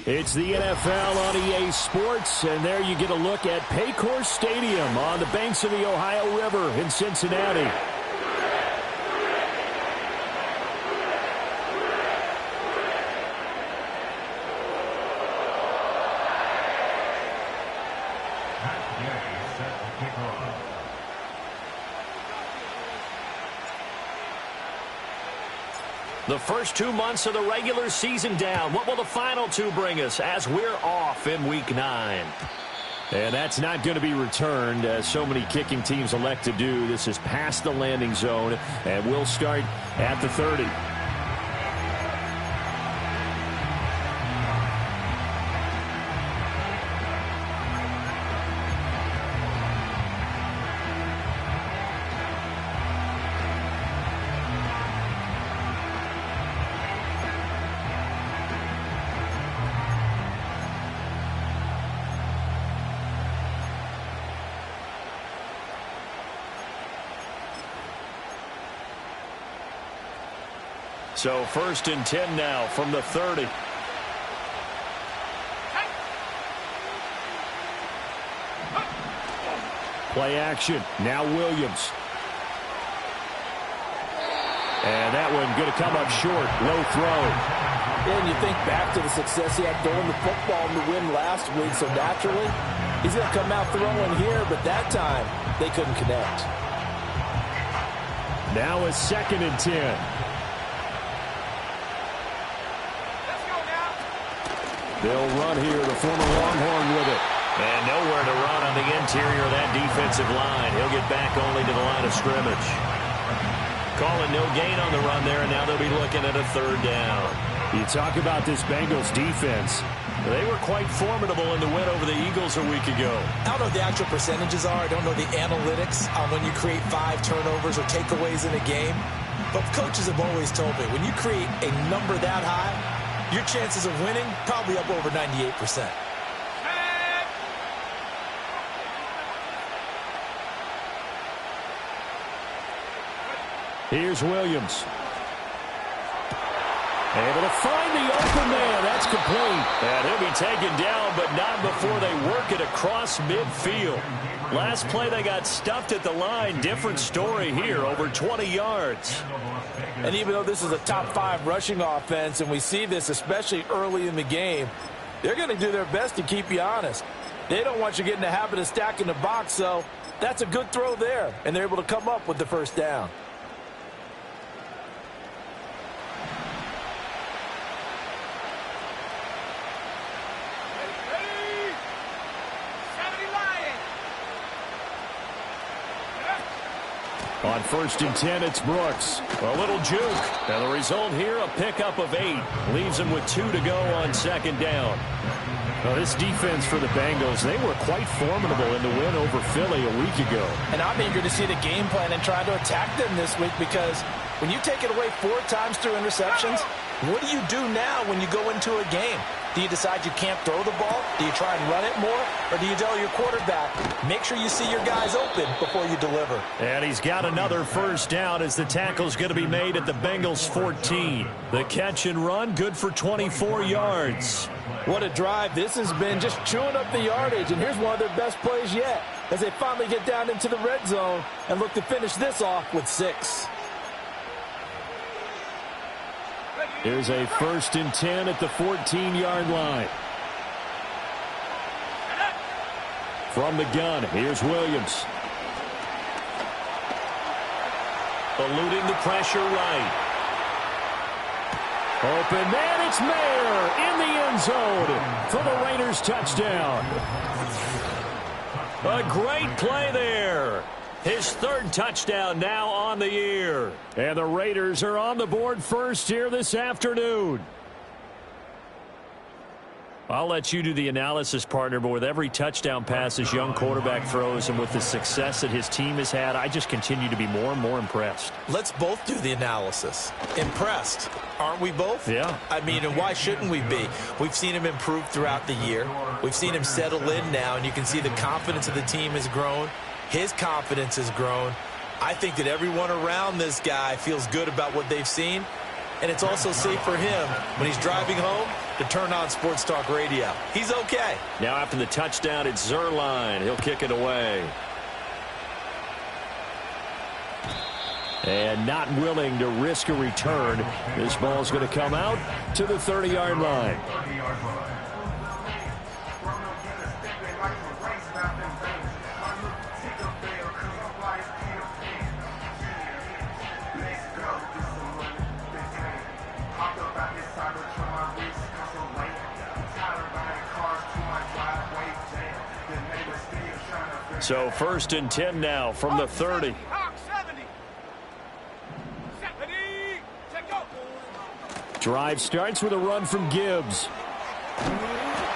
It's the NFL on EA Sports, and there you get a look at Paycor Stadium on the banks of the Ohio River in Cincinnati. The first 2 months of the regular season down. What will the final two bring us as we're off in Week 9? And that's not going to be returned, as so many kicking teams elect to do. This is past the landing zone, and we'll start at the 30. So 1st and 10 now from the 30. Play action. Now Williams. And that one going to come up short. Low throw. And you think back to the success he had throwing the football in the win last week, so naturally he's going to come out throwing here, but that time they couldn't connect. Now a 2nd and 10. They'll run here, the former Longhorn with it. And nowhere to run on the interior of that defensive line. He'll get back only to the line of scrimmage. Calling no gain on the run there, and now they'll be looking at a 3rd down. You talk about this Bengals defense. They were quite formidable in the win over the Eagles a week ago. I don't know what the actual percentages are. I don't know the analytics on when you create 5 turnovers or takeaways in a game. But coaches have always told me, when you create a number that high, your chances of winning probably up over 98%. Here's Williams. Able to find the open man. That's complete. And he'll be taken down, but not before they work it across midfield. Last play, they got stuffed at the line. Different story here, over 20 yards. And even though this is a top 5 rushing offense, and we see this especially early in the game, they're going to do their best to keep you honest. They don't want you getting the habit of stacking the box, so that's a good throw there, and they're able to come up with the 1st down. On 1st and 10, it's Brooks. A little juke. And the result here, a pickup of 8. Leaves him with 2 to go on 2nd down. Well, this defense for the Bengals, they were quite formidable in the win over Philly a week ago. And I'm eager to see the game plan and try to attack them this week, because when you take it away 4 times through interceptions, what do you do now when you go into a game? Do you decide you can't throw the ball? Do you try and run it more? Or do you tell your quarterback, make sure you see your guys open before you deliver? And he's got another 1st down as the tackle's going to be made at the Bengals 14. The catch and run, good for 24 yards. What a drive. This has been just chewing up the yardage, and here's one of their best plays yet as they finally get down into the red zone and look to finish this off with 6. Here's a 1st and 10 at the 14-yard line. From the gun, here's Williams. Eluding the pressure right. Open man, it's Mayer in the end zone for the Raiders touchdown. A great play there. His 3rd touchdown now on the year. And the Raiders are on the board first here this afternoon. I'll let you do the analysis, partner, but with every touchdown pass this young quarterback throws and with the success that his team has had, I just continue to be more and more impressed. Let's both do the analysis. Impressed, aren't we both? Yeah. I mean, and why shouldn't we be? We've seen him improve throughout the year. We've seen him settle in now, and you can see the confidence of the team has grown. His confidence has grown. I think that everyone around this guy feels good about what they've seen. and it's also safe for him when he's driving home to turn on Sports Talk Radio. He's okay. Now after the touchdown, it's Zerline. He'll kick it away. And not willing to risk a return. This ball's going to come out to the 30-yard line. So 1st and 10 now from the 30. Drive starts with a run from Gibbs.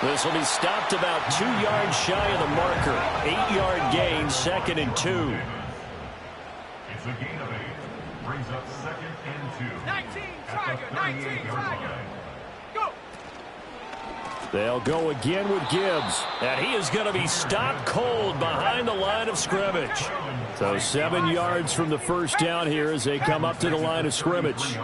This will be stopped about 2 yards shy of the marker. 8-yard gain, 2nd and 2. It's a gain of 8. Brings up 2nd and 2. 19 Tiger, 19 Tiger. Go. They'll go again with Gibbs. And he is going to be stopped cold behind the line of scrimmage. So 7 yards from the first down here as they come up to the line of scrimmage.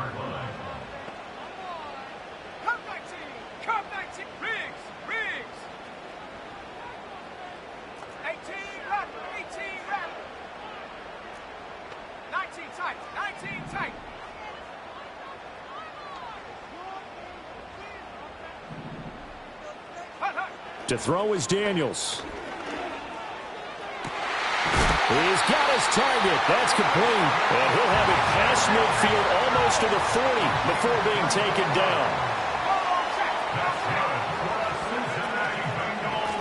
To throw is Daniels. He's got his target. That's complete. And he'll have it past midfield almost to the 40 before being taken down.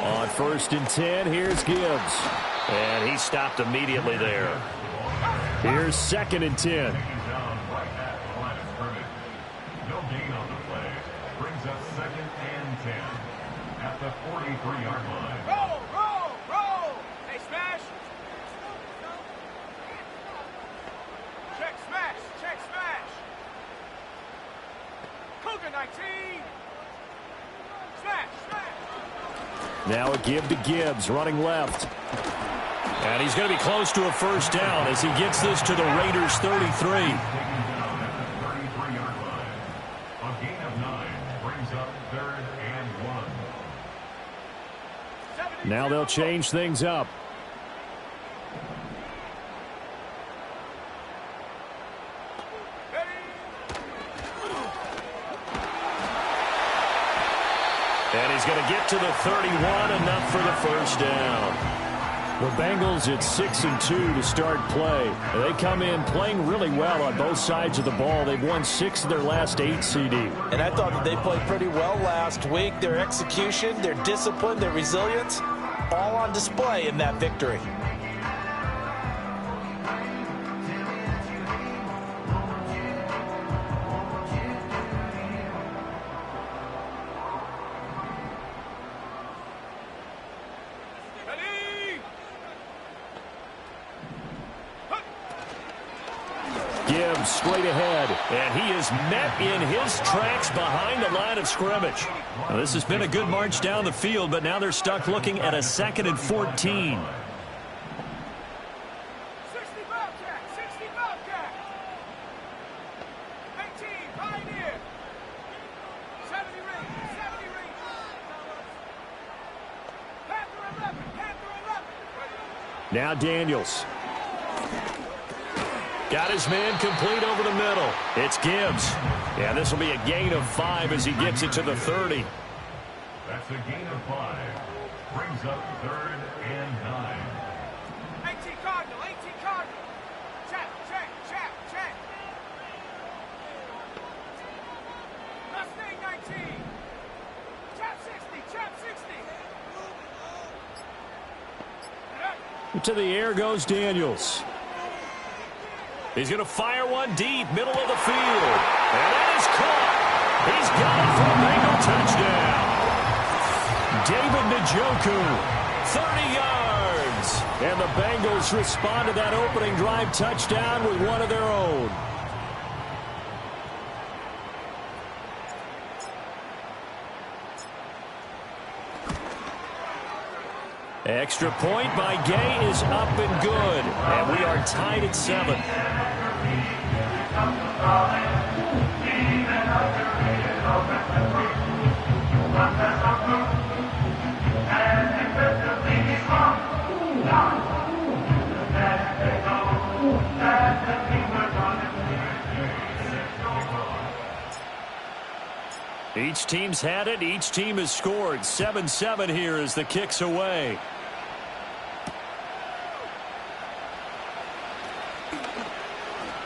On 1st and 10, here's Gibbs. And he stopped immediately there. Here's 2nd and 10. No gain on the play. Brings up 2nd and 10. At the 43-yard line. Roll, roll, roll. Hey, smash. Check smash, check smash. Cougar 19. Smash, smash. Now a give to Gibbs, running left. And he's going to be close to a first down as he gets this to the Raiders' 33. Now they'll change things up. And he's going to get to the 31, enough for the first down. The Bengals at 6 and 2 to start play. They come in playing really well on both sides of the ball. They've won 6 of their last 8 CD. And I thought that they played pretty well last week. Their execution, their discipline, their resilience, all on display in that victory. Gibbs straight ahead, and he is met in his tracks behind the line of scrimmage. Now, this has been a good march down the field, but now they're stuck looking at a 2nd and 14. 60 Bobcat, 60 Bobcat. 18 Pioneer. 70 ring, 70 ring. Panther 11, Panther 11. Now Daniels. Got his man complete over the middle. It's Gibbs. Yeah, this will be a gain of 5 as he gets it to the 30. That's a gain of 5. Brings up 3rd and 9. 18 Cardinal, 18 Cardinal. Check, check, check, check. Mustang 19. Chap 60, chap 60. To the air goes Daniels. He's going to fire one deep, middle of the field. And that is caught. He's got it for a Bengal touchdown. David Njoku, 30 yards. And the Bengals respond to that opening drive touchdown with one of their own. Extra point by Gay is up and good. And we are tied at 7. Each team's had it. Each team has scored. 7-7 here as the kick's away.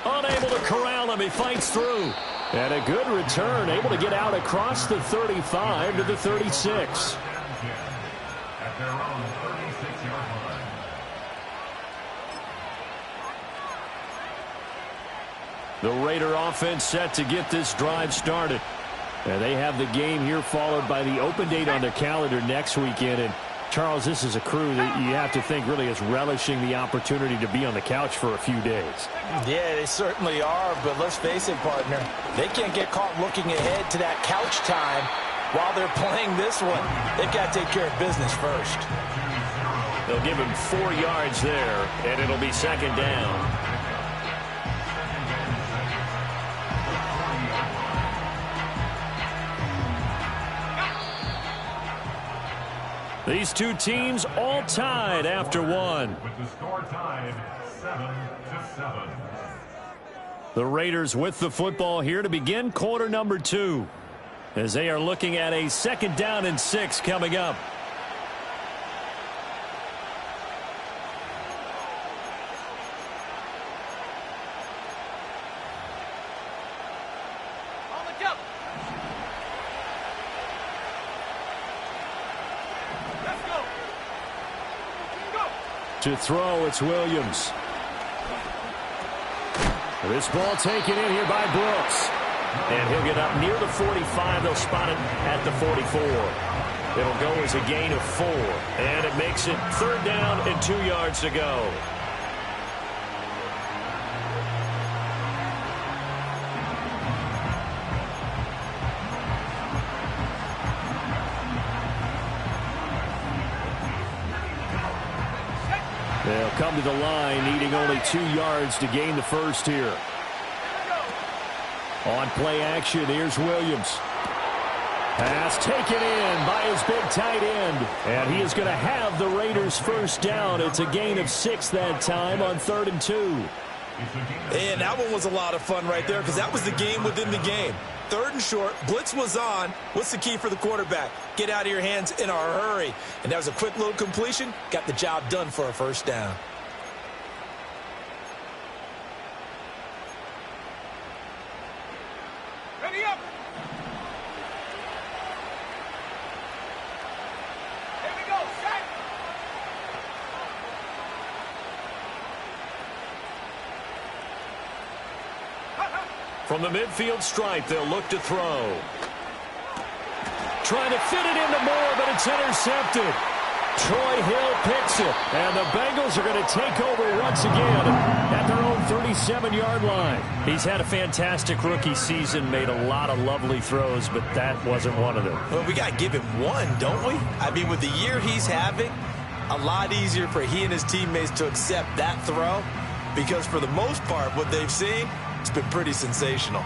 Unable to corral him. He fights through. And a good return. Able to get out across the 35 to the 36. At their own 36-yard line. The Raider offense set to get this drive started. And they have the game here followed by the open date on their calendar next weekend. And, Charles, this is a crew that you have to think really is relishing the opportunity to be on the couch for a few days. Yeah, they certainly are. But let's face it, partner, they can't get caught looking ahead to that couch time while they're playing this one. They've got to take care of business first. They'll give him 4 yards there, and it'll be second down. These two teams all tied after one. With the score tied 7-7. The Raiders with the football here to begin quarter number 2. As they are looking at a 2nd down and 6 coming up. To throw, it's Williams. This ball taken in here by Brooks. And he'll get up near the 45. They'll spot it at the 44. It'll go as a gain of 4. And it makes it 3rd down and 2 yards to go. They'll come to the line, needing only 2 yards to gain the first here. On play action, here's Williams. Pass taken in by his big tight end. And he is going to have the Raiders' first down. It's a gain of 6 that time on 3rd and 2. And that one was a lot of fun right there because that was the game within the game. 3rd and short, blitz was on. What's the key for the quarterback? Get out of your hands in a hurry. And that was a quick little completion. Got the job done for a first down. Ready up. Here we go. Set. From the midfield stripe, they'll look to throw. Trying to fit it into Moore, but it's intercepted. Troy Hill picks it, and the Bengals are going to take over once again at their own 37-yard line. He's had a fantastic rookie season, made a lot of lovely throws, but that wasn't one of them. Well, we got to give him one, don't we? I mean, with the year he's having, a lot easier for he and his teammates to accept that throw because for the most part, what they've seen, it's been pretty sensational.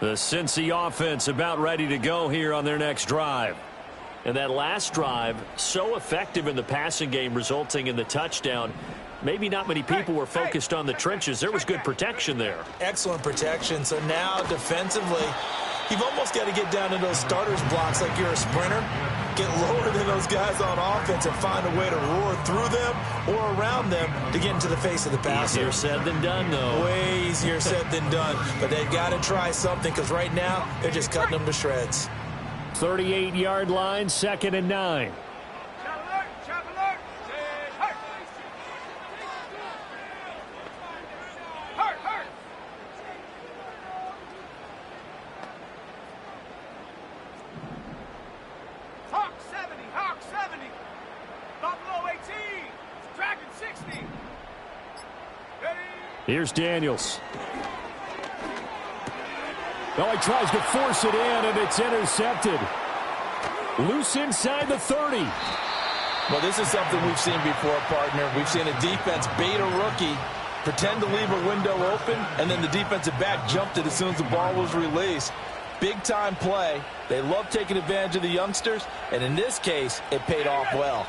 The Cincy offense about ready to go here on their next drive. And that last drive, so effective in the passing game, resulting in the touchdown. Maybe not many people were focused on the trenches. There was good protection there. Excellent protection. So now defensively, you've almost got to get down to those starters blocks like you're a sprinter. Get lower than those guys on offense and find a way to roar through them or around them to get into the face of the passer. Easier said than done, though. Way easier said than done. But they've got to try something because right now they're just cutting them to shreds. 38-yard line, 2nd and 9. Chop alert. Hurt. Hurt. Hawk 70. Buffalo 18. Dragon 60. Ready. Here's Daniels. Oh, he tries to force it in, and it's intercepted. Loose inside the 30. Well, this is something we've seen before, partner. We've seen a defense bait a rookie, pretend to leave a window open, and then the defensive back jumped it as soon as the ball was released. Big-time play. They love taking advantage of the youngsters, and in this case, it paid off well.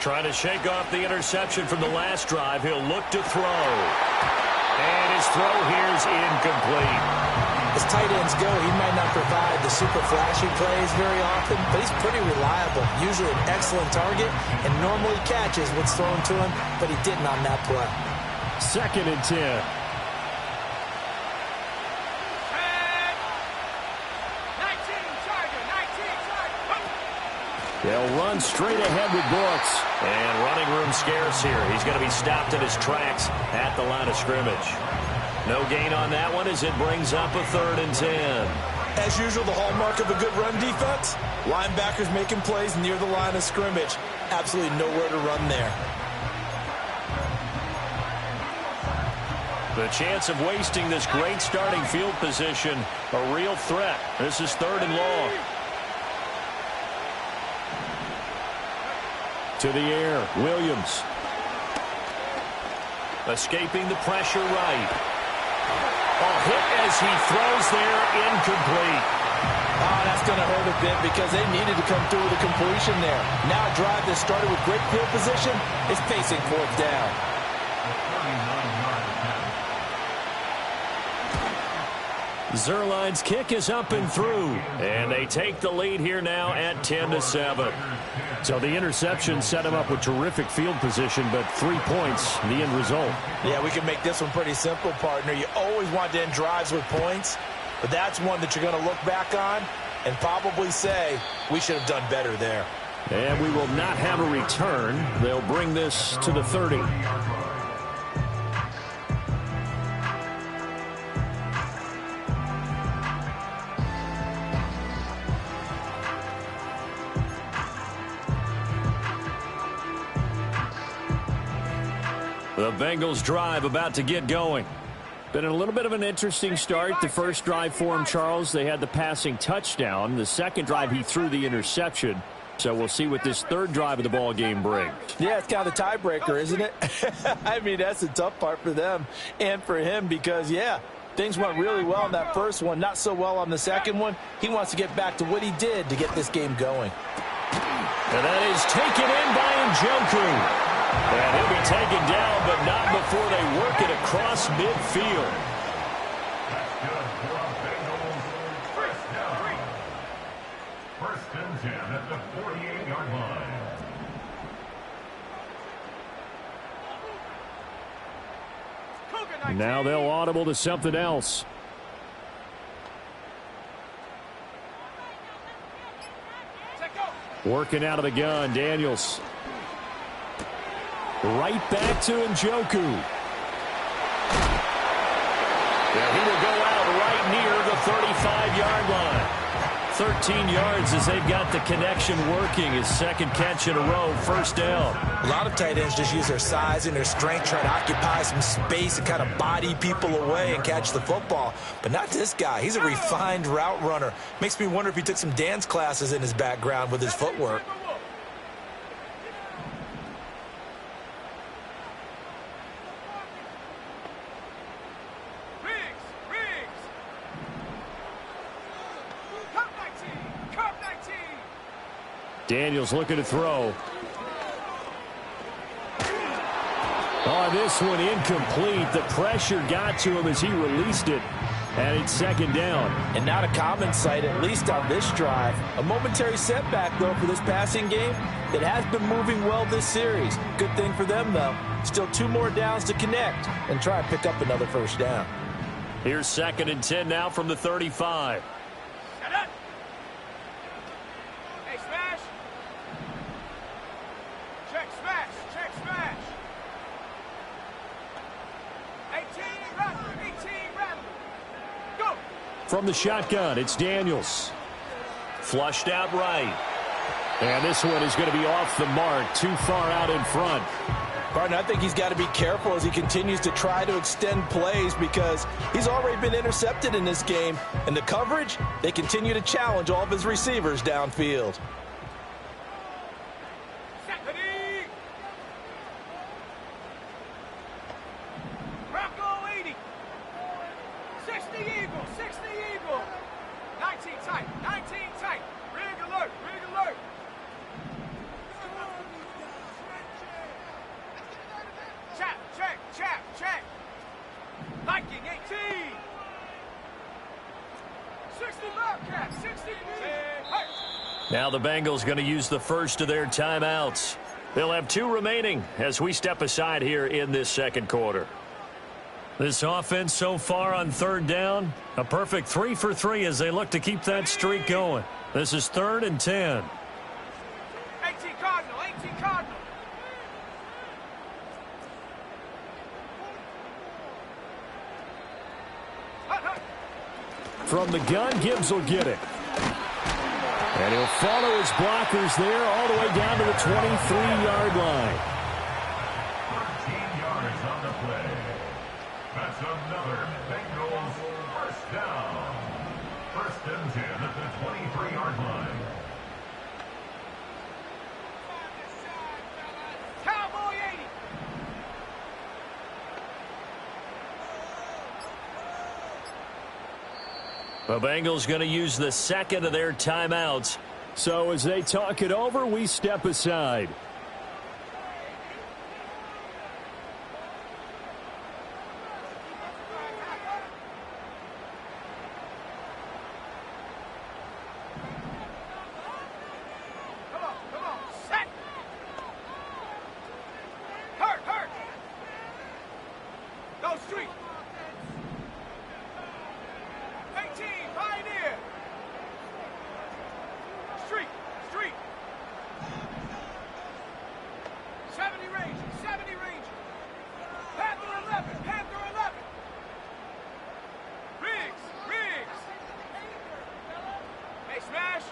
Trying to shake off the interception from the last drive. He'll look to throw. And his throw here is incomplete. As tight ends go, he might not provide the super flashy plays very often, but he's pretty reliable. Usually an excellent target and normally catches what's thrown to him, but he didn't on that play. 2nd and 10. They'll run straight ahead with Brooks. And running room scarce here. He's going to be stopped in his tracks at the line of scrimmage. No gain on that one as it brings up a 3rd and 10. As usual, the hallmark of a good run defense, linebackers making plays near the line of scrimmage. Absolutely nowhere to run there. The chance of wasting this great starting field position, a real threat. This is 3rd and long. To the air, Williams. Escaping the pressure right. A hit as he throws there, incomplete. Oh, that's going to hurt a bit because they needed to come through with a completion there. Now a drive that started with great field position is facing 4th down. Zerline's kick is up and through. And they take the lead here now at 10-7. So the interception set him up with terrific field position, but 3 points, the end result. Yeah, we can make this one pretty simple, partner. You always want to end drives with points, but that's one that you're going to look back on and probably say, we should have done better there. And we will not have a return. They'll bring this to the 30. The Bengals drive about to get going. Been a little bit of an interesting start. The first drive for him, Charles, they had the passing touchdown. The second drive, he threw the interception. So we'll see what this 3rd drive of the ball game brings. Yeah, it's kind of the tiebreaker, isn't it? I mean, that's the tough part for them and for him because, yeah, things went really well in that first one, not so well on the second one. He wants to get back to what he did to get this game going. And that is taken in by Njoku. And he'll be taken down, but not before they work it across midfield. That's good for a Bengals first down. 1st and 10 at the 48-yard line. Now they'll audible to something else. Working out of the gun, Daniels. Right back to Njoku. Yeah, he will go out right near the 35-yard line. 13 yards as they've got the connection working. His 2nd catch in a row, 1st down. A lot of tight ends just use their size and their strength, try to occupy some space and kind of body people away and catch the football. But not this guy. He's a refined route runner. Makes me wonder if he took some dance classes in his background with his footwork. Daniels looking to throw. Oh, this one incomplete. The pressure got to him as he released it. And it's 2nd down. And not a common sight, at least on this drive. A momentary setback, though, for this passing game. It has been moving well this series. Good thing for them, though. Still 2 more downs to connect and try and pick up another 1st down. Here's 2nd and 10 now from the 35. Hey, smash. Check, smash. Check, smash. 18, rattle. 18, rattle. Go. From the shotgun, it's Daniels. Flushed out right. And this one is going to be off the mark, too far out in front. Partner, I think he's got to be careful as he continues to try to extend plays because he's already been intercepted in this game. And the coverage, they continue to challenge all of his receivers downfield. Bronco 80. 60 Eagle, 60 Eagle. 19 tight, 19 tight. Rig alert, rig alert. Chap, check, chap, check. Viking 18. 60 Bobcat, 60 hey. Now the Bengals going to use the first of their timeouts. They'll have 2 remaining as we step aside here in this second quarter. This offense so far on third down, a perfect 3 for 3 as they look to keep that streak going. This is 3rd and 10. 18 Cardinal, 18 Cardinal. From the gun, Gibbs will get it. And he'll follow his blockers there all the way down to the 23-yard line. 13 yards on the play. That's another Bengals first down. 1st and 10 at the 23-yard line. Cowboy 80. The Bengals going to use the second of their timeouts. So as they talk it over, we step aside. Come on, set. Hurt. Go street. 18, Pioneer. Street. 70 Ranger. Panther 11. Riggs. Hey, smash.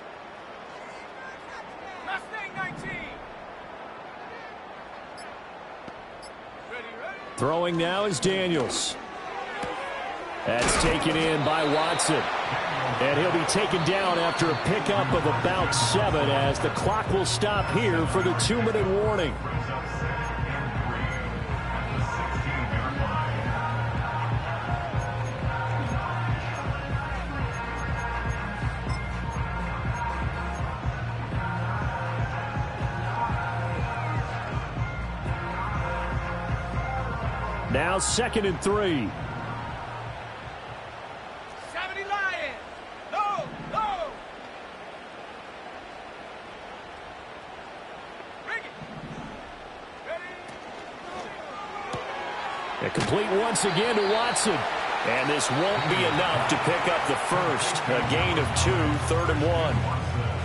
Mustang 19. Ready. Throwing now is Daniels. That's taken in by Watson. And he'll be taken down after a pickup of about 7 as the clock will stop here for the 2-minute warning. Now 2nd and 3. 70 Lions. No. Bring it. Ready. Complete once again to Watson. And this won't be enough to pick up the first. A gain of 2, 3rd and 1.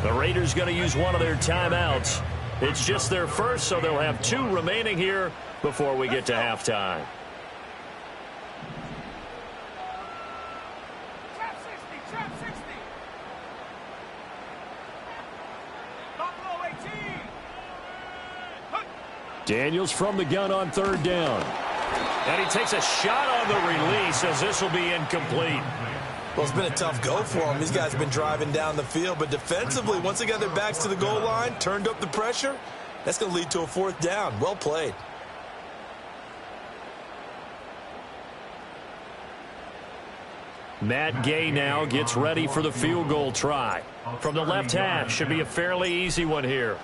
The Raiders going to use one of their timeouts. It's just their first, so they'll have 2 remaining here before we get to halftime. Trap 60. Buffalo 18. Daniels from the gun on 3rd down. And he takes a shot on the release as this will be incomplete. Well, it's been a tough go for him. These guys have been driving down the field, but defensively, once they got their backs to the goal line, turned up the pressure, that's going to lead to a 4th down. Well played. Matt Gay now gets ready for the field goal try. From the left hash, should be a fairly easy one here.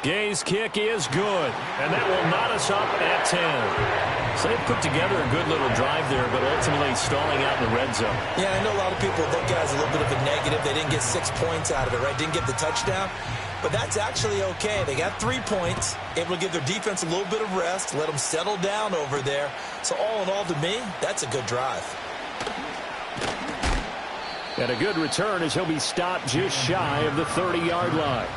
Gay's kick is good, and that will knot us up at 10. So they put together a good little drive there, but ultimately stalling out in the red zone. Yeah, I know a lot of people look at it as a little bit of a negative. They didn't get 6 points out of it, right? Didn't get the touchdown. But that's actually okay. They got 3 points, able to give their defense a little bit of rest, let them settle down over there. So all in all, to me, that's a good drive. And a good return as he'll be stopped just shy of the 30-yard line.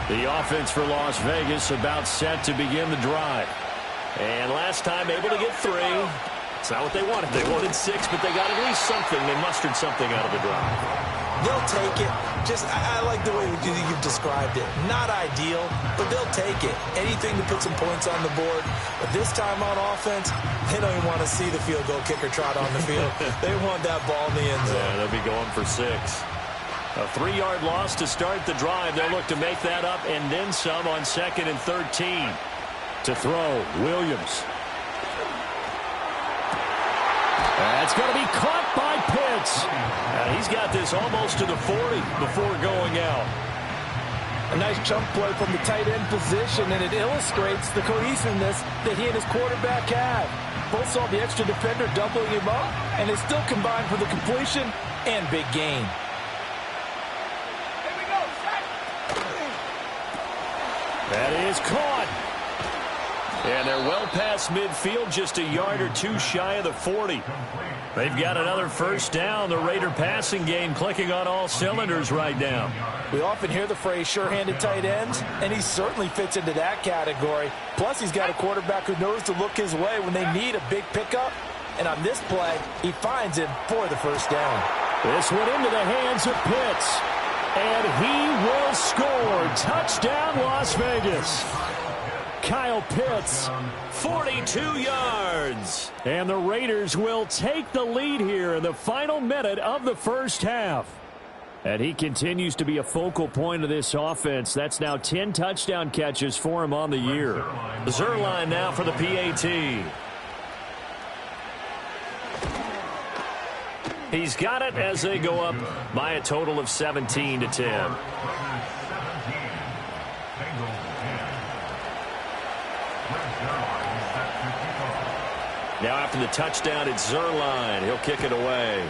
The offense for Las Vegas about set to begin the drive. And last time able to get 3. It's not what they wanted. They wanted 6, but they got at least something. They mustered something out of the drive. They'll take it. I like the way you've described it. Not ideal, but they'll take it. Anything to put some points on the board. But this time on offense, they don't even want to see the field goal kicker trot on the field. They want that ball in the end zone. Yeah, they'll be going for 6. A 3-yard loss to start the drive. They'll look to make that up and then some on 2nd and 13. To throw, Williams. That's going to be caught by Pitts. He's got this almost to the 40 before going out. A nice chunk play from the tight end position, and it illustrates the cohesiveness that he and his quarterback have. Both saw the extra defender doubling him up, and they still combined for the completion and big gain. Here we go, set. That is caught. And they're well past midfield, just a yard or 2 shy of the 40. They've got another first down. The Raider passing game clicking on all cylinders right now. We often hear the phrase sure-handed tight ends, and he certainly fits into that category. Plus, he's got a quarterback who knows to look his way when they need a big pickup. And on this play, he finds him for the first down. This one into the hands of Pitts. And he will score. Touchdown, Las Vegas. Kyle Pitts, 42 yards. And the Raiders will take the lead here in the final minute of the first half. And he continues to be a focal point of this offense. That's now 10 touchdown catches for him on the year. Zerline now for the PAT. He's got it as they go up by a total of 17-10. Now after the touchdown, it's Zerline. He'll kick it away.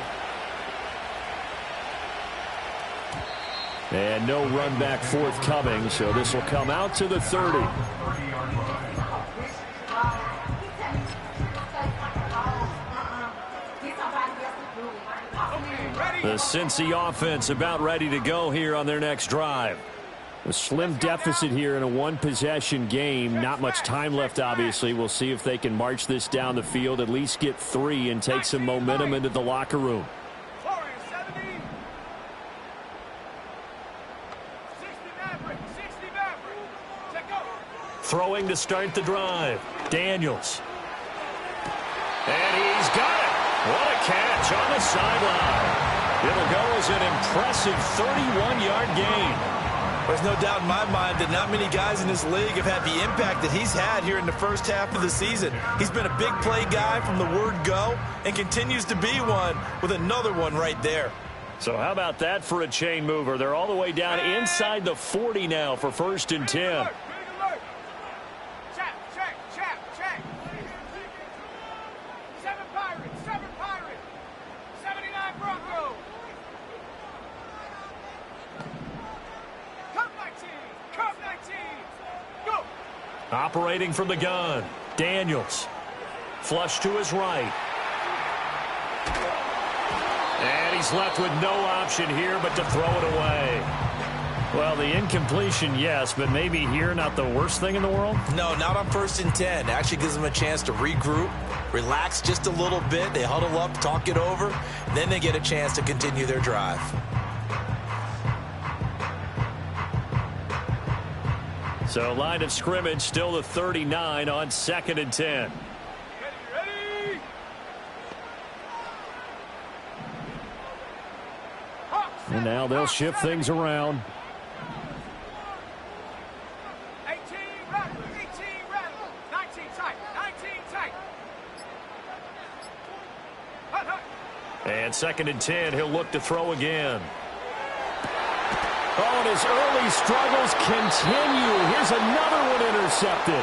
And no run back forthcoming, so this will come out to the 30. The Cincy offense about ready to go here on their next drive. A slim deficit here in a one-possession game. Not much time left, obviously. We'll see if they can march this down the field, at least get 3 and take some momentum into the locker room. 60 Maverick. Check go. Throwing to start the drive. Daniels. And he's got it. What a catch on the sideline. It'll go as an impressive 31-yard gain. There's no doubt in my mind that not many guys in this league have had the impact that he's had here in the first half of the season. He's been a big play guy from the word go and continues to be one with another one right there. So how about that for a chain mover? They're all the way down inside the 40 now for 1st and 10. Big alert. Check. 7 Pirates. 79 Broncos. Cup 19. Go. Operating from the gun. Daniels. Flush to his right. And he's left with no option here but to throw it away. Well, the incompletion, yes, but maybe here not the worst thing in the world? No, not on 1st and 10. Actually gives them a chance to regroup, relax just a little bit. They huddle up, talk it over, then they get a chance to continue their drive. So line of scrimmage still the 39 on 2nd and 10. Ready. And now they'll shift things around. 18 rattle. 19 tight. Hut. And 2nd and 10, he'll look to throw again. Oh, and his early struggles continue. Here's another one intercepted.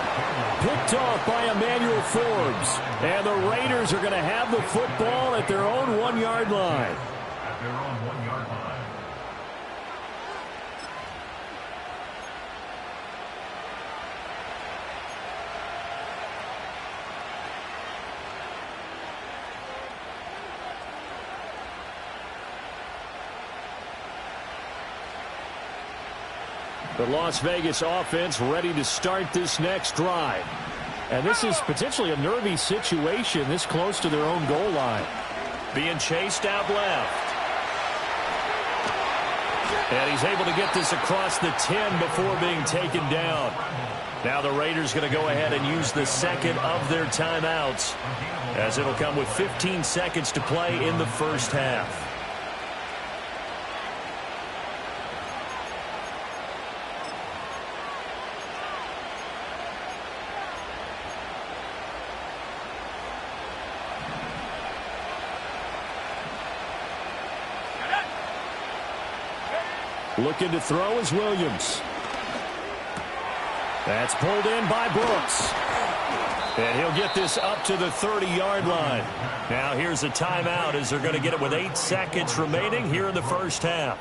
Picked off by Emmanuel Forbes. And the Raiders are going to have the football at their own 1-yard line. At their own 1-yard line. The Las Vegas offense ready to start this next drive. And this is potentially a nervy situation this close to their own goal line. Being chased out left. And he's able to get this across the 10 before being taken down. Now the Raiders going to go ahead and use the second of their timeouts, as it'll come with 15 seconds to play in the first half. Looking to throw is Williams. That's pulled in by Brooks. And he'll get this up to the 30-yard line. Now here's a timeout as they're going to get it with 8 seconds remaining here in the first half.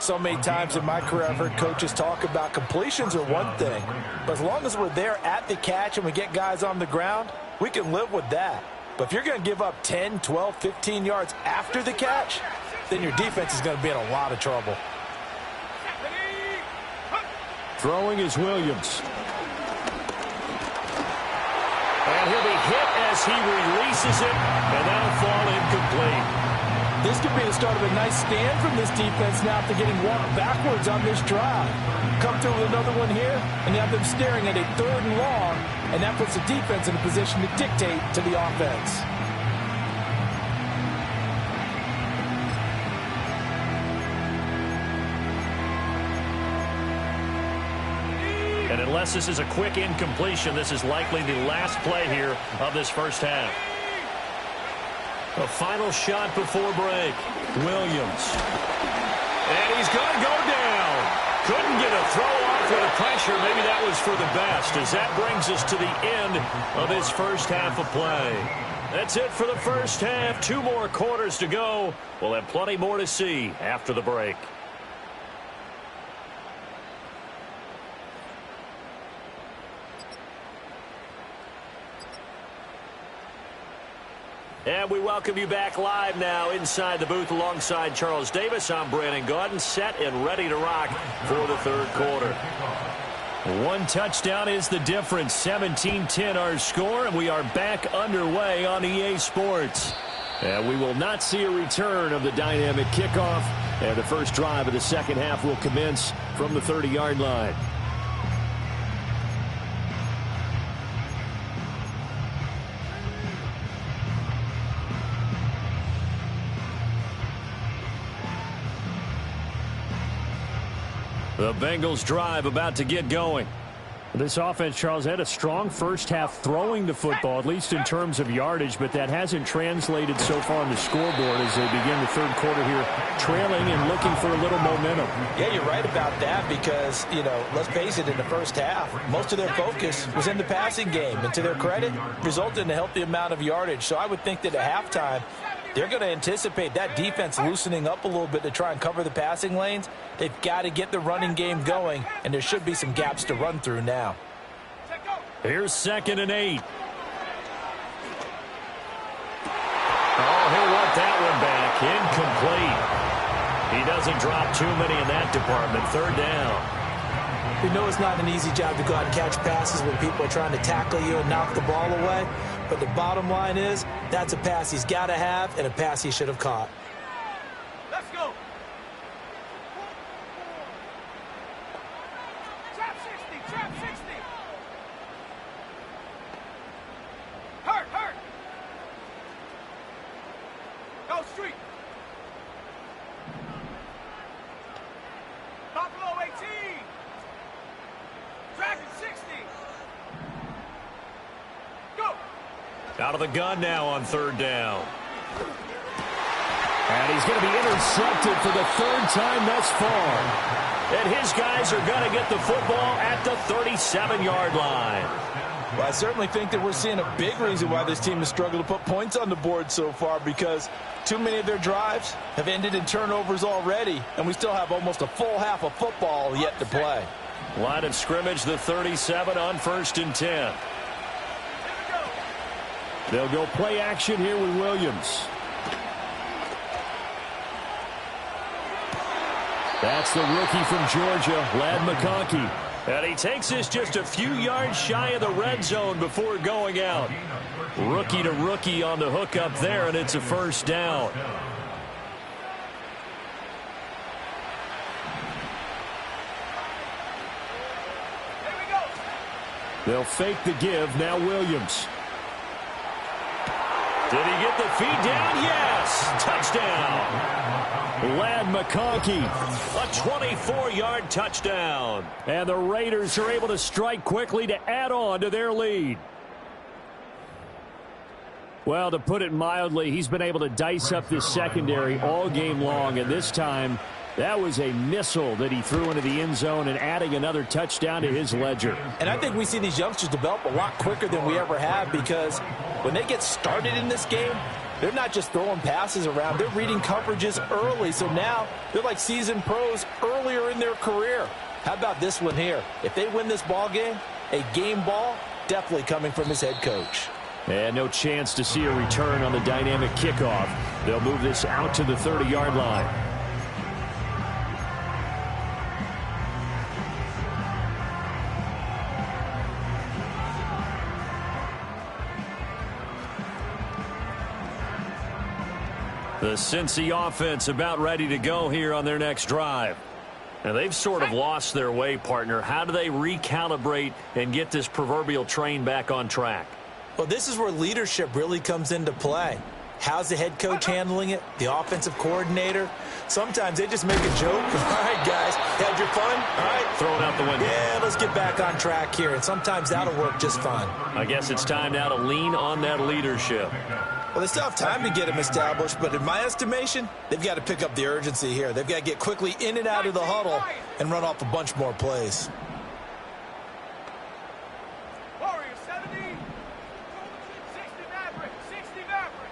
So many times in my career I've heard coaches talk about completions are one thing. But as long as we're there at the catch and we get guys on the ground, we can live with that. But if you're going to give up 10, 12, 15 yards after the catch, then your defense is going to be in a lot of trouble. Throwing is Williams. And he'll be hit as he releases it, and that'll fall incomplete. This could be the start of a nice stand from this defense now after getting walked backwards on this drive. Come through with another one here, and you have them staring at a 3rd and long, and that puts the defense in a position to dictate to the offense. And unless this is a quick incompletion, this is likely the last play here of this first half. A final shot before break. Williams. And he's going to go down. Couldn't get a throw off with the pressure. Maybe that was for the best, as that brings us to the end of this first half of play. That's it for the first half. 2 more quarters to go. We'll have plenty more to see after the break. And we welcome you back live now inside the booth alongside Charles Davis. I'm Brandon Gaudin, set and ready to rock for the third quarter. 1 touchdown is the difference. 17-10 our score, and we are back underway on EA Sports. And we will not see a return of the dynamic kickoff. And the first drive of the second half will commence from the 30-yard line. The Bengals drive about to get going. This offense, Charles, had a strong first half throwing the football, at least in terms of yardage, but that hasn't translated so far on the scoreboard as they begin the third quarter here, trailing and looking for a little momentum. Yeah, you're right about that because, let's face it, in the first half, most of their focus was in the passing game. And to their credit, resulted in a healthy amount of yardage. So I would think that at halftime, they're going to anticipate that defense loosening up a little bit to try and cover the passing lanes. They've got to get the running game going, and there should be some gaps to run through now. Here's 2nd and 8. Oh, he'll want that one back. Incomplete. He doesn't drop too many in that department. 3rd down. We know it's not an easy job to go out and catch passes when people are trying to tackle you and knock the ball away. But the bottom line is, that's a pass he's got to have and a pass he should have caught. Let's go. Trap 60, trap 60. Hurt. Go street. Buffalo 18. Dragon 60. Go. Out of the gun now on 3rd down. And he's going to be intercepted for the 3rd time thus far. And his guys are going to get the football at the 37-yard line. Well, I certainly think that we're seeing a big reason why this team has struggled to put points on the board so far, because too many of their drives have ended in turnovers already, and we still have almost a full half of football yet to play. Line of scrimmage, the 37 on 1st and 10. They'll go play action here with Williams. That's the rookie from Georgia, Ladd McConkey. And he takes this just a few yards shy of the red zone before going out. Rookie to rookie on the hook up there, and it's a first down. They'll fake the give. Now Williams. Did he get the feed down? Yes! Touchdown! Lad McConkey. A 24-yard touchdown. And the Raiders are able to strike quickly to add on to their lead. Well, to put it mildly, he's been able to dice up this secondary all game long, and this time that was a missile that he threw into the end zone and adding another touchdown to his ledger. And I think we see these youngsters develop a lot quicker than we ever have, because when they get started in this game, they're not just throwing passes around. They're reading coverages early. So now they're like seasoned pros earlier in their career. How about this one here? If they win this ball game, a game ball definitely coming from his head coach. And no chance to see a return on the dynamic kickoff. They'll move this out to the 30-yard line. The Cincy offense about ready to go here on their next drive. Now, they've sort of lost their way, partner. How do they recalibrate and get this proverbial train back on track? Well, this is where leadership really comes into play. How's the head coach handling it? The offensive coordinator? Sometimes they just make a joke. All right, guys, had your fun? All right. Throw it out the window. Yeah, let's get back on track here. And sometimes that'll work just fine. I guess it's time now to lean on that leadership. Well, they still have time to get him established, but in my estimation, they've got to pick up the urgency here. They've got to get quickly in and out of the huddle and run off a bunch more plays. Warriors 70, 60 Maverick, 60 Maverick.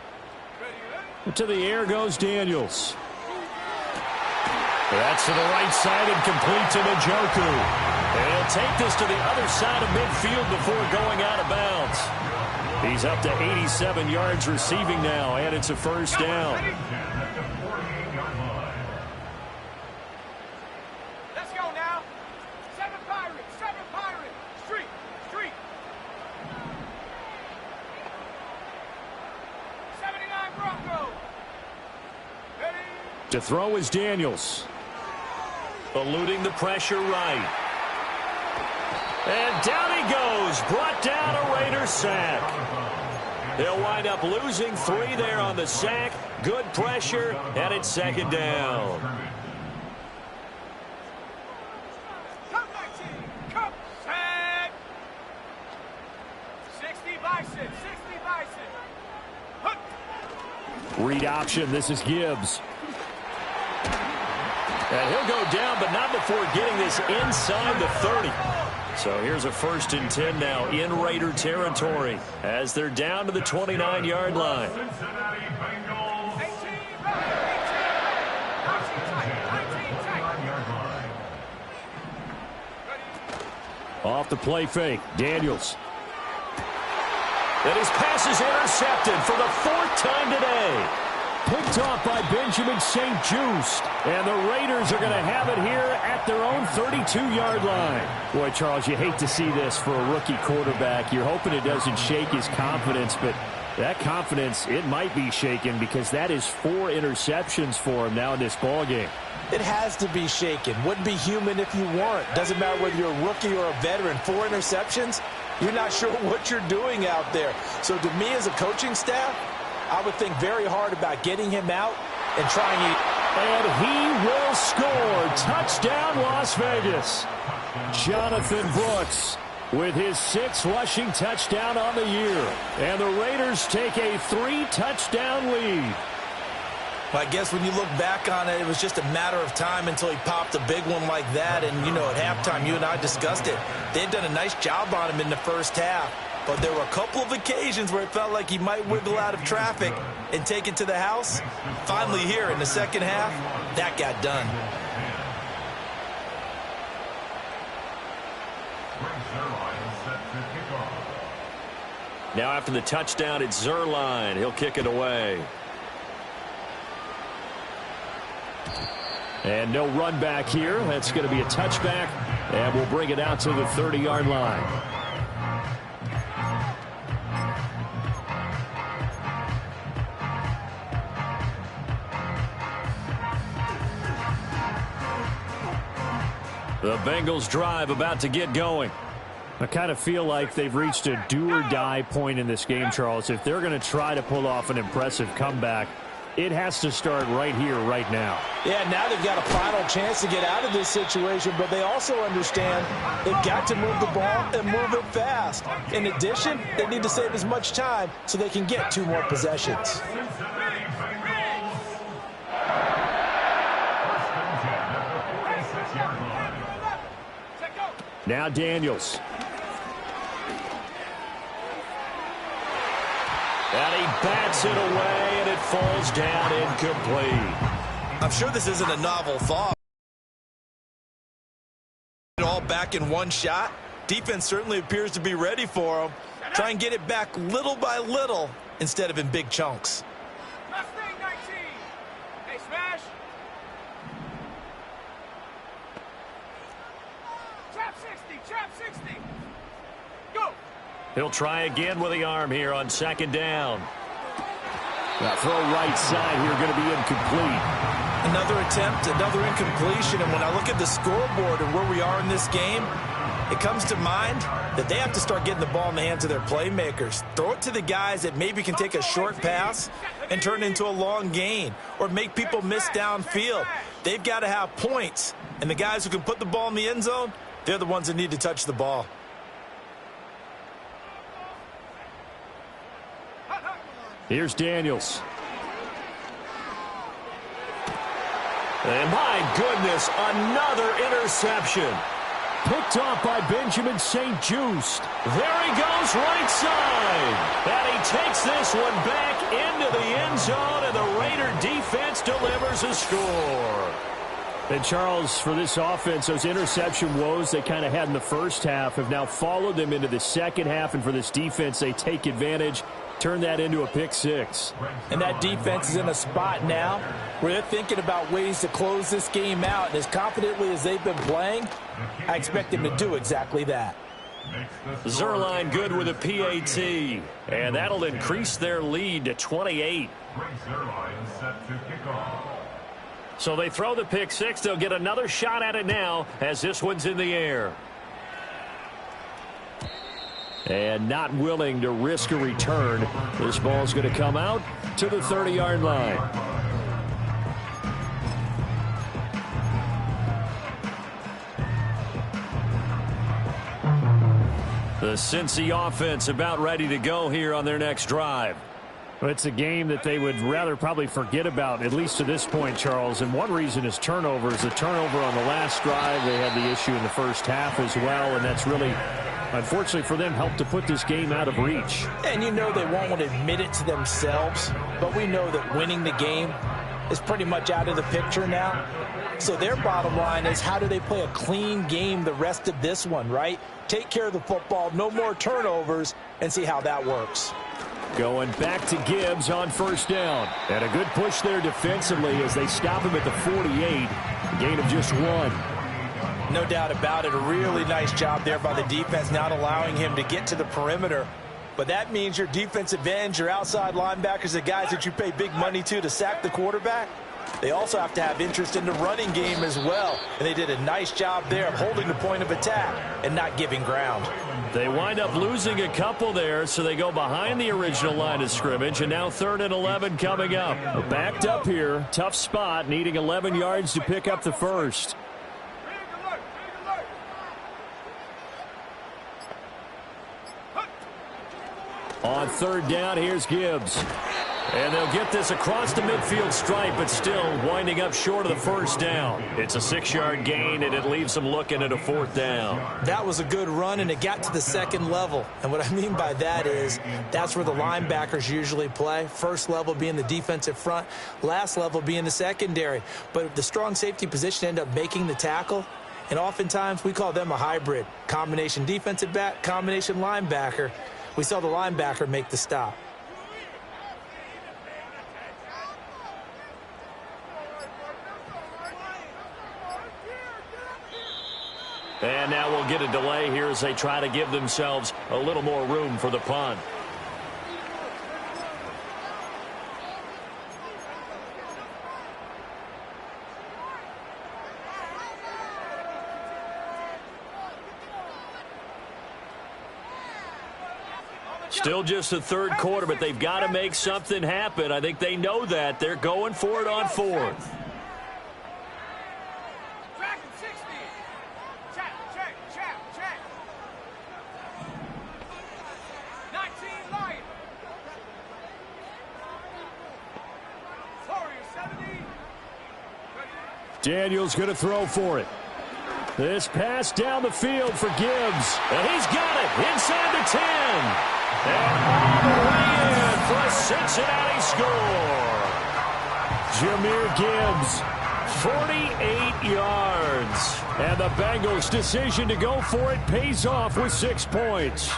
Ready, To the air goes Daniels. That's to the right side and complete to Njoku. And he'll take this to the other side of midfield before going out of bounds. He's up to 87 yards receiving now, and it's a first down. Let's go now. 7 Pirates, Street. 79 Broncos. Ready. To throw is Daniels. Eluding the pressure right. And down he goes. Brought down a Raider sack. They'll wind up losing 3 there on the sack. Good pressure, and it's second down. Come back, team. Come. Set. 60 Bison, 60 Bison. Hook. Read option. This is Gibbs. And he'll go down, but not before getting this inside the 30. So here's a 1st and 10 now in Raider territory as they're down to the 29-yard line. Cincinnati Bengals. 18 back, 18 tight. Off the play fake, Daniels. And his pass is intercepted for the 4th time today. Picked off by Benjamin St-Juste. And the Raiders are going to have it here at their own 32-yard line. Boy, Charles, you hate to see this for a rookie quarterback. You're hoping it doesn't shake his confidence, but that confidence, it might be shaken because that is 4 interceptions for him now in this ballgame. It has to be shaken. Wouldn't be human if you weren't. Doesn't matter whether you're a rookie or a veteran. 4 interceptions, you're not sure what you're doing out there. So to me as a coaching staff, I would think very hard about getting him out and trying to... And he will score. Touchdown, Las Vegas. Jonathan Brooks with his 6th rushing touchdown on the year. And the Raiders take a 3-touchdown lead. Well, I guess when you look back on it, it was just a matter of time until he popped a big one like that. And, you know, at halftime, you and I discussed it. They'd done a nice job on him in the first half. But there were a couple of occasions where it felt like he might wiggle out of traffic and take it to the house. Finally here in the second half, that got done. Now after the touchdown, it's Zuerlein. He'll kick it away. And no run back here. That's going to be a touchback. And we'll bring it out to the 30-yard line. The Bengals drive about to get going. I kind of feel like they've reached a do-or-die point in this game, Charles. If they're going to try to pull off an impressive comeback, it has to start right here, right now. Yeah, now they've got a final chance to get out of this situation, but they also understand they've got to move the ball and move it fast. In addition, they need to save as much time so they can get 2 more possessions. Now Daniels. And he bats it away, and it falls down incomplete. I'm sure this isn't a novel thought. All back in one shot. Defense certainly appears to be ready for him. Try and get it back little by little instead of in big chunks. Mustang 19. Hey, smash. Trap 60. Trap 60. Go. He'll try again with the arm here on second down. That throw right side here going to be incomplete. Another attempt, another incompletion, and when I look at the scoreboard and where we are in this game, it comes to mind that they have to start getting the ball in the hands of their playmakers. Throw it to the guys that maybe can take a short pass and turn it into a long gain or make people miss downfield. They've got to have points, and the guys who can put the ball in the end zone, they're the ones that need to touch the ball. Here's Daniels. And my goodness, another interception. Picked off by Benjamin St-Juste. There he goes right side. And he takes this one back into the end zone, and the Raider defense delivers a score. And Charles, for this offense, those interception woes they kind of had in the first half have now followed them into the second half, and for this defense, they take advantage, turn that into a pick six. And that defense is in a spot now where they're thinking about ways to close this game out. And as confidently as they've been playing, I expect them to do exactly that. Zerline good with a PAT, and that'll increase their lead to 28. So they throw the pick six. They'll get another shot at it now as this one's in the air. And not willing to risk a return. This ball's going to come out to the 30-yard line. The Cincy offense about ready to go here on their next drive. Well, it's a game that they would rather probably forget about, at least to this point, Charles. And one reason is turnovers. The turnover on the last drive, they had the issue in the first half as well, and that's really, unfortunately for them, helped to put this game out of reach. And you know they won't want to admit it to themselves, but we know that winning the game is pretty much out of the picture now. So their bottom line is, how do they play a clean game the rest of this one, right? Take care of the football, no more turnovers, and see how that works. Going back to Gibbs on first down. And a good push there defensively as they stop him at the 48. A gain of just 1. No doubt about it. A really nice job there by the defense, not allowing him to get to the perimeter. But that means your defensive ends, your outside linebackers, the guys that you pay big money to sack the quarterback, they also have to have interest in the running game as well. And they did a nice job there of holding the point of attack and not giving ground. They wind up losing a couple there, so they go behind the original line of scrimmage, and now 3rd and 11 coming up. We're backed up here. Tough spot, needing 11 yards to pick up the first. On 3rd down, here's Gibbs. And they'll get this across the midfield stripe, but still winding up short of the first down. It's a 6-yard gain, and it leaves them looking at a 4th down. That was a good run, and it got to the second level. And what I mean by that is that's where the linebackers usually play. First level being the defensive front, last level being the secondary. But the strong safety position ended up making the tackle, and oftentimes we call them a hybrid. Combination defensive back, combination linebacker. We saw the linebacker make the stop. And now we'll get a delay here as they try to give themselves a little more room for the punt. Still just the third quarter, but they've got to make something happen. I think they know that. They're going for it on fourth. Daniel's going to throw for it. This pass down the field for Gibbs. And he's got it inside the 10. And all the way in for a Cincinnati score. Jahmyr Gibbs, 48 yards. And the Bengals' decision to go for it pays off with 6 points.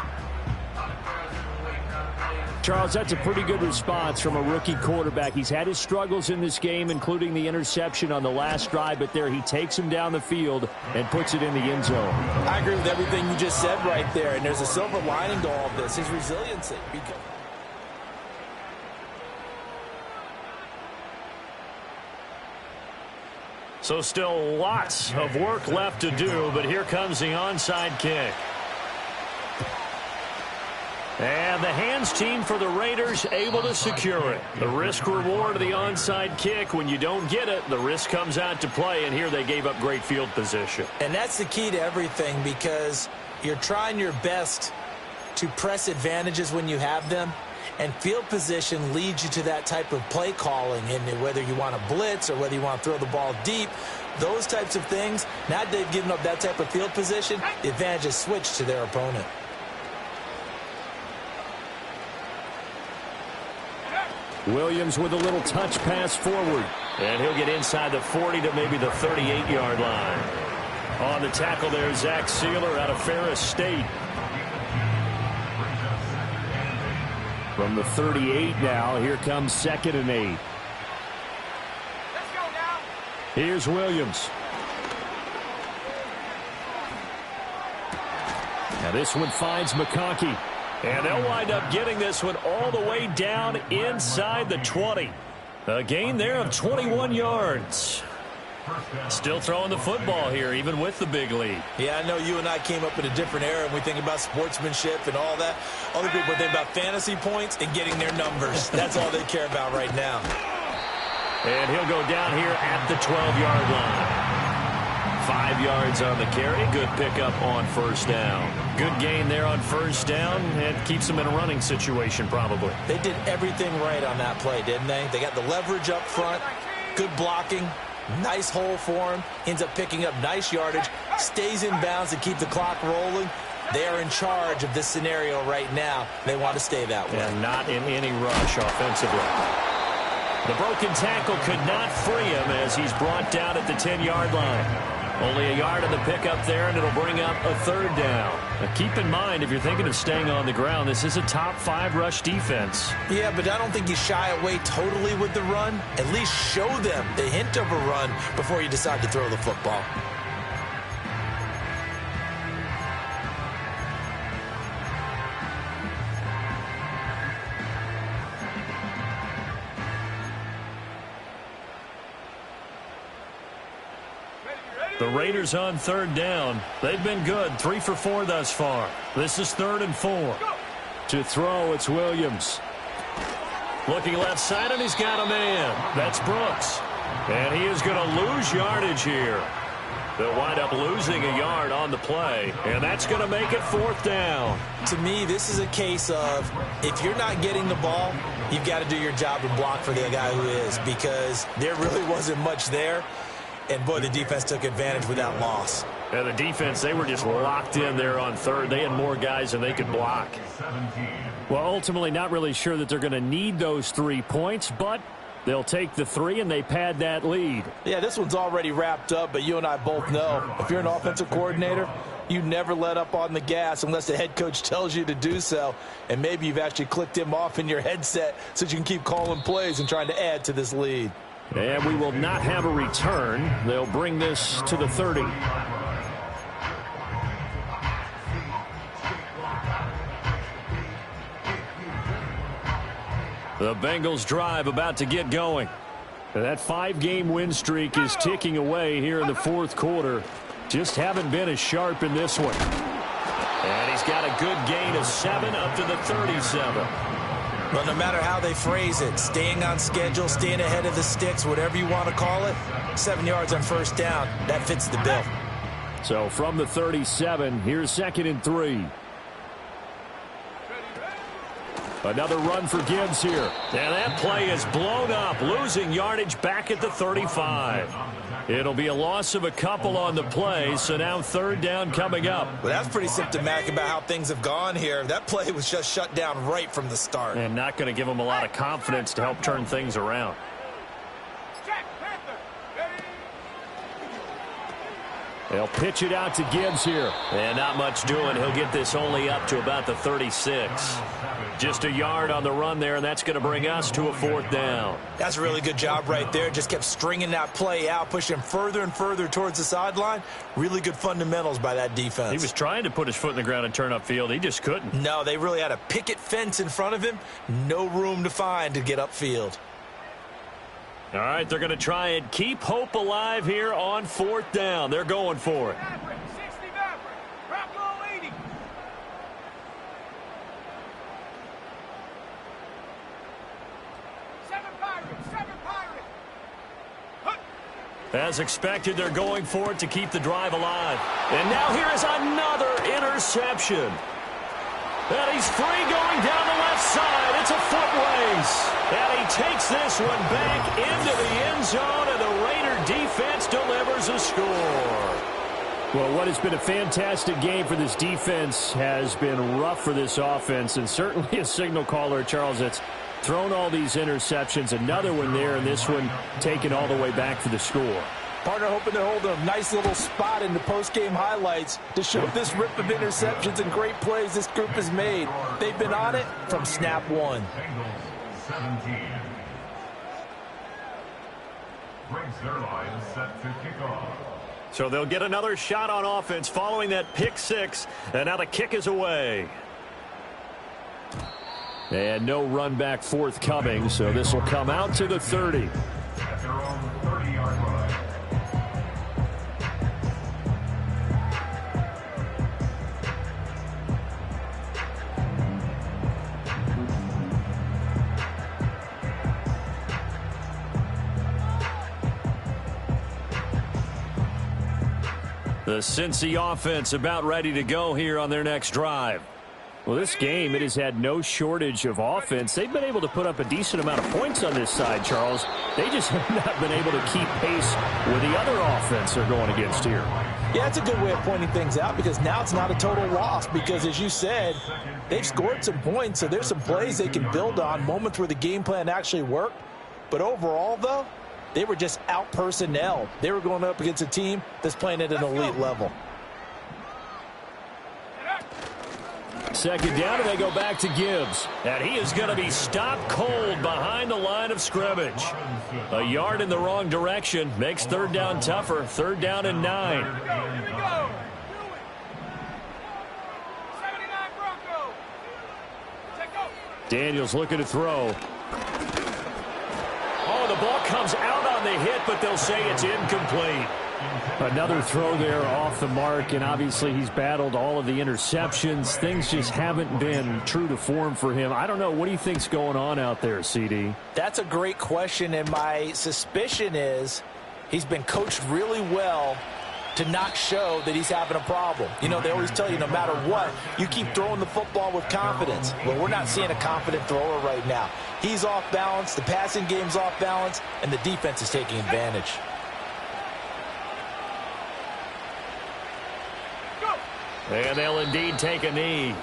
Charles, that's a pretty good response from a rookie quarterback. He's had his struggles in this game, including the interception on the last drive, but there he takes him down the field and puts it in the end zone. I agree with everything you just said right there, and there's a silver lining to all of this, his resiliency. So still lots of work left to do, but here comes the onside kick. And the hands team for the Raiders able to secure it. The risk reward of the onside kick. When you don't get it, the risk comes out to play, and here they gave up great field position. And that's the key to everything, because you're trying your best to press advantages when you have them, and field position leads you to that type of play calling. And whether you want to blitz or whether you want to throw the ball deep, those types of things, now that they've given up that type of field position, the advantage is switched to their opponent. Williams with a little touch pass forward. And he'll get inside the 40 to maybe the 38-yard line. On the tackle there, Zach Sealer out of Ferris State. From the 38 now, here comes 2nd and 8. Let's go now. Here's Williams. Now this one finds McConkey. And they'll wind up getting this one all the way down inside the 20. A gain there of 21 yards. Still throwing the football here, even with the big lead. Yeah, I know you and I came up in a different era, and we think about sportsmanship and all that. Other people think about fantasy points and getting their numbers. That's all they care about right now. And he'll go down here at the 12-yard line. 5 yards on the carry. Good pickup on first down. Good gain there on first down, and keeps them in a running situation probably. They did everything right on that play, didn't they? They got the leverage up front, good blocking, nice hole for him, ends up picking up nice yardage, stays in bounds to keep the clock rolling. They are in charge of this scenario right now. They want to stay that way. And not in any rush offensively. The broken tackle could not free him as he's brought down at the 10-yard line. Only a yard on the pickup there, and it'll bring up a 3rd down. Now keep in mind, if you're thinking of staying on the ground, this is a top 5 rush defense. Yeah, but I don't think you shy away totally with the run. At least show them the hint of a run before you decide to throw the football. The Raiders on 3rd down. They've been good, 3 for 4 thus far. This is 3rd and 4. To throw, it's Williams. Looking left side, and he's got a man. That's Brooks. And he is going to lose yardage here. They'll wind up losing a yard on the play, and that's going to make it 4th down. To me, this is a case of if you're not getting the ball, you've got to do your job and block for the guy who is, because there really wasn't much there. And, boy, the defense took advantage with that loss. And the defense, they were just locked in there on 3rd. They had more guys than they could block. Well, ultimately not really sure that they're going to need those 3 points, but they'll take the 3 and they pad that lead. Yeah, this one's already wrapped up, but you and I both know if you're an offensive coordinator, you never let up on the gas unless the head coach tells you to do so. And maybe you've actually clicked him off in your headset so you can keep calling plays and trying to add to this lead. And we will not have a return. They'll bring this to the 30. The Bengals drive about to get going. That 5-game win streak is ticking away here in the fourth quarter. Just haven't been as sharp in this one. And he's got a good gain of 7 up to the 37. Well, no matter how they phrase it, staying on schedule, staying ahead of the sticks, whatever you want to call it, 7 yards on first down, that fits the bill. So from the 37, here's 2nd and 3. Another run for Gibbs here. And that play is blown up, losing yardage back at the 35. It'll be a loss of a couple on the play, so now 3rd down coming up. Well, that's pretty symptomatic about how things have gone here. That play was just shut down right from the start. And not going to give them a lot of confidence to help turn things around. They'll pitch it out to Gibbs here. And not much doing. He'll get this only up to about the 36. Just a yard on the run there, and that's going to bring us to a 4th down. That's a really good job right there. Just kept stringing that play out, pushing him further and further towards the sideline. Really good fundamentals by that defense. He was trying to put his foot in the ground and turn upfield. He just couldn't. No, they really had a picket fence in front of him. No room to find to get upfield. All right, they're going to try and keep hope alive here on 4th down. They're going for it. 60 Maverick. Bravo 80. Seven Pirate. As expected, they're going for it to keep the drive alive. And now here is another interception. And he's free going down the left side. It's a foot race. And he takes this one back into the end zone, and the Raider defense delivers a score. Well, what has been a fantastic game for this defense has been rough for this offense, and certainly a signal caller, Charles, that's thrown all these interceptions. Another one there, and this one taken all the way back for the score. Partner hoping to hold a nice little spot in the post-game highlights to show this rip of interceptions and great plays this group has made. They've been on it from snap one. Bengals 17. Brings their line set to kick off. So they'll get another shot on offense following that pick 6, and now the kick is away. And no run back forthcoming, so this will come out to the 30. At their own 30-yard line. The Cincy offense about ready to go here on their next drive. Well, this game, it has had no shortage of offense. They've been able to put up a decent amount of points on this side, Charles. They just have not been able to keep pace with the other offense they're going against here. Yeah, that's a good way of pointing things out because now it's not a total loss because, as you said, they've scored some points, so there's some plays they can build on, moments where the game plan actually worked. But overall, though, they were just out-personnel. They were going up against a team that's playing at an elite level. 2nd down, and they go back to Gibbs. And he is going to be stopped cold behind the line of scrimmage. A yard in the wrong direction makes 3rd down tougher. 3rd down and 9. Here we go. 79 Bronco. Take over. Daniels looking to throw. Oh, the ball comes out on the hit, but they'll say it's incomplete. Another throw there off the mark, and obviously he's battled all of the interceptions. Things just haven't been true to form for him. I don't know. What do you think's going on out there, CD? That's a great question, and my suspicion is he's been coached really well to not show that he's having a problem. You know, they always tell you no matter what, you keep throwing the football with confidence. Well, we're not seeing a confident thrower right now. He's off balance, the passing game's off balance, and the defense is taking advantage. And they'll indeed take a knee.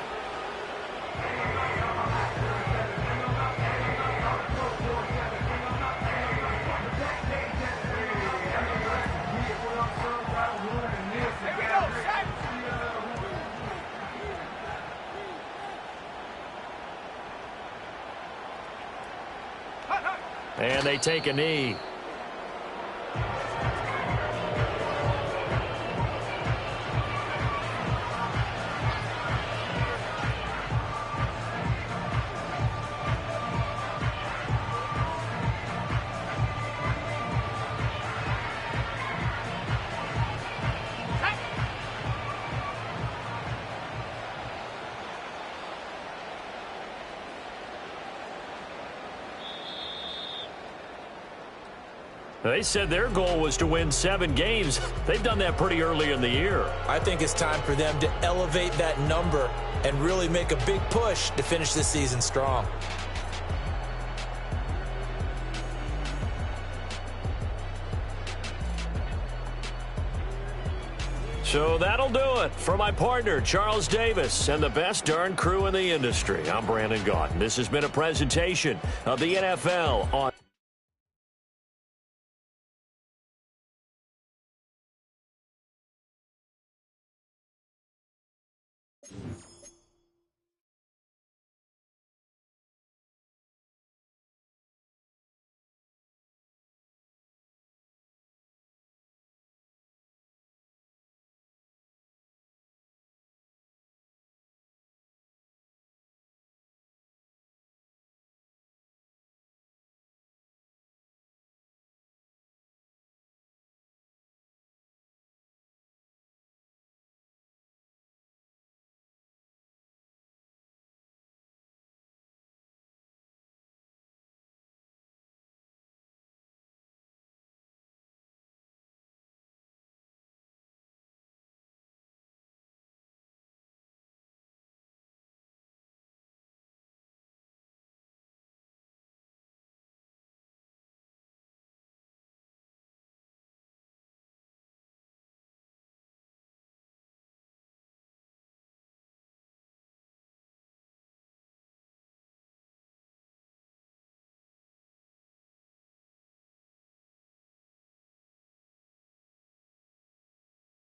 And they take a knee. They said their goal was to win 7 games. They've done that pretty early in the year. I think it's time for them to elevate that number and really make a big push to finish this season strong. So that'll do it for my partner, Charles Davis, and the best darn crew in the industry. I'm Brandon Gaudin. This has been a presentation of the NFL on